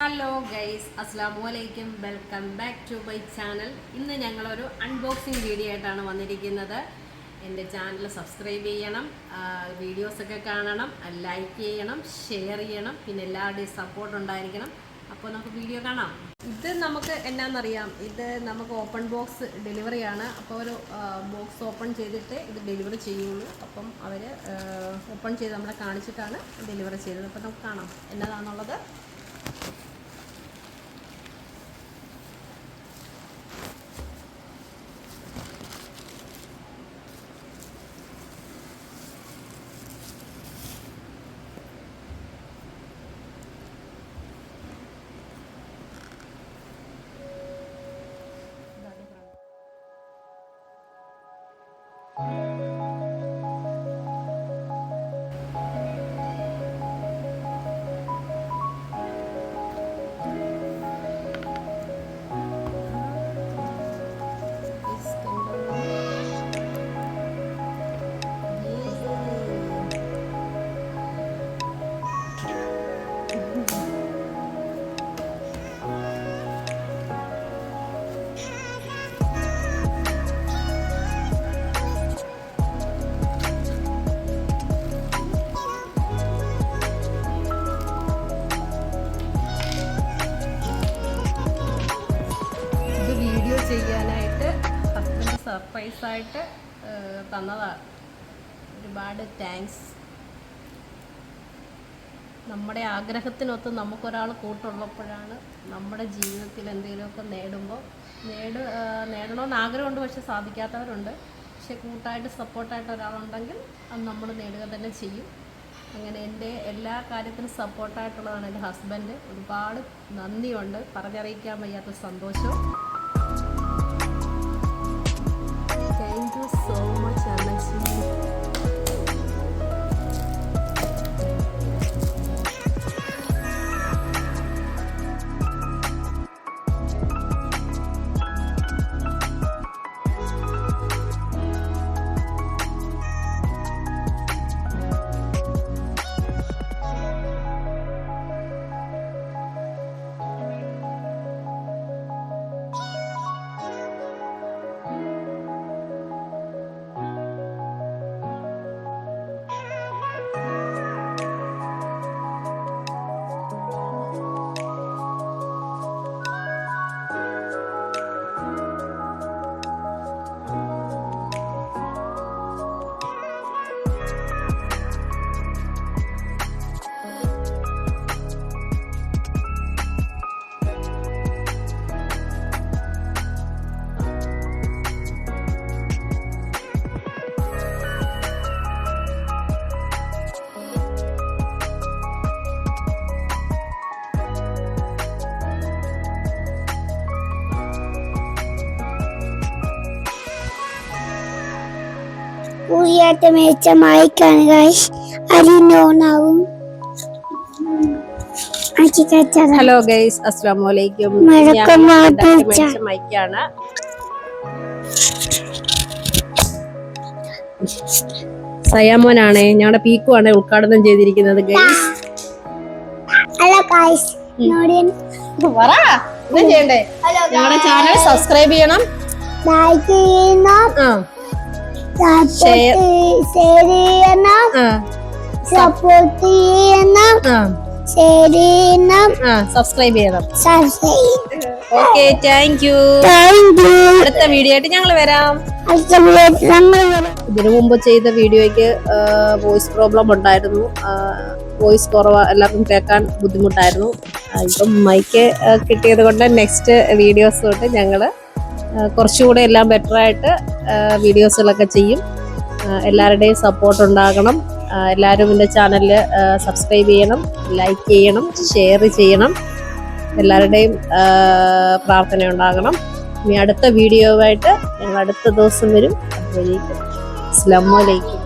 Hello guys, അസ്സലാമുഅലൈക്കും. Welcome back to my channel. ഇന്ന് ഞങ്ങളൊരു അൺബോക്സിങ് വീഡിയോ ആയിട്ടാണ് വന്നിരിക്കുന്നത്. എൻ്റെ ചാനൽ സബ്സ്ക്രൈബ് ചെയ്യണം, വീഡിയോസൊക്കെ കാണണം, ലൈക്ക് ചെയ്യണം, ഷെയർ ചെയ്യണം, പിന്നെ എല്ലാവരുടെയും സപ്പോർട്ട് ഉണ്ടായിരിക്കണം. അപ്പോൾ നമുക്ക് വീഡിയോ കാണാം. ഇത് നമുക്ക് എന്നാണെന്നറിയാം, ഇത് നമുക്ക് ഓപ്പൺ ബോക്സ് ഡെലിവറിയാണ്. അപ്പോൾ ഒരു ബോക്സ് ഓപ്പൺ ചെയ്തിട്ട് ഇത് ഡെലിവറി ചെയ്യുള്ളൂ. അപ്പം അവർ ഓപ്പൺ ചെയ്ത് നമ്മളെ കാണിച്ചിട്ടാണ് ഡെലിവറി ചെയ്തത്. അപ്പോൾ നമുക്ക് കാണാം എന്നതാണെന്നുള്ളത്. ചെയ്യാനായിട്ട് ഹസ്ബൻഡ് സർപ്രൈസായിട്ട് തന്നതാണ്. ഒരുപാട് താങ്ക്സ്. നമ്മുടെ ആഗ്രഹത്തിനൊത്ത് നമുക്കൊരാൾ കൂട്ടുള്ളപ്പോഴാണ് നമ്മുടെ ജീവിതത്തിൽ എന്തെങ്കിലുമൊക്കെ നേടണമെന്ന് ആഗ്രഹമുണ്ട്, പക്ഷെ സാധിക്കാത്തവരുണ്ട്. പക്ഷെ കൂട്ടായിട്ട് സപ്പോർട്ടായിട്ട് ഒരാളുണ്ടെങ്കിൽ അത് നമ്മൾ നേടുക തന്നെ ചെയ്യും. അങ്ങനെ എൻ്റെ എല്ലാ കാര്യത്തിനും സപ്പോർട്ടായിട്ടുള്ളതാണ് എൻ്റെ ഹസ്ബൻഡ്. ഒരുപാട് നന്ദിയുണ്ട്, പറഞ്ഞറിയിക്കാൻ വയ്യാത്ത സന്തോഷം. Thank you so much, Anna. പുതിയായിട്ട് മേടിച്ച മൈക്കാണ് ഗൈസ്. അരിനോണാവും. ഹലോ ഗൈസ്, അസ്സലാമുഅലൈക്കും. മൈക്കാണ്. സയാമോനാണ് ഞങ്ങളുടെ പീക്കുവാണ് ഉദ്ഘാടനം ചെയ്തിരിക്കുന്നത്. ഗൈസ് ഹലോ ഗൈസ്, ചെയ്യണ്ടേ? ഞങ്ങളുടെ ചാനൽ സബ്സ്ക്രൈബ് ചെയ്യണം, ലൈക്ക് ചെയ്യണം, ഷെയർ ചെയ്യണം, സപ്പോർട്ട് ചെയ്യണം, സബ്സ്ക്രൈബ് ചെയ്യണം. Okay, thank you. അടുത്ത വീഡിയോ ആയിട്ട് ഞങ്ങൾ വരാം. ഇതിനു മുമ്പ് ചെയ്ത വീഡിയോയ്ക്ക് വോയിസ് പ്രോബ്ലം ഉണ്ടായിരുന്നു. വോയിസ് കുറവ്, എല്ലാവർക്കും കേൾക്കാൻ ബുദ്ധിമുട്ടായിരുന്നു. ഇപ്പം മൈക്ക് കിട്ടിയത് കൊണ്ട് നെക്സ്റ്റ് വീഡിയോസ് തൊട്ട് ഞങ്ങൾ കുറച്ചുകൂടെ എല്ലാം ബെറ്ററായിട്ട് വീഡിയോസുകളൊക്കെ ചെയ്യും. എല്ലാവരുടെയും സപ്പോർട്ട് ഉണ്ടാകണം. എല്ലാവരും എൻ്റെ ചാനലിൽ സബ്സ്ക്രൈബ് ചെയ്യണം, ലൈക്ക് ചെയ്യണം, ഷെയർ ചെയ്യണം. എല്ലാവരുടെയും പ്രാർത്ഥന ഉണ്ടാകണം. ഇനി അടുത്ത വീഡിയോ ആയിട്ട് ഞങ്ങൾ അടുത്ത ദിവസം വരും. അസ്സലാമു അലൈക്കും.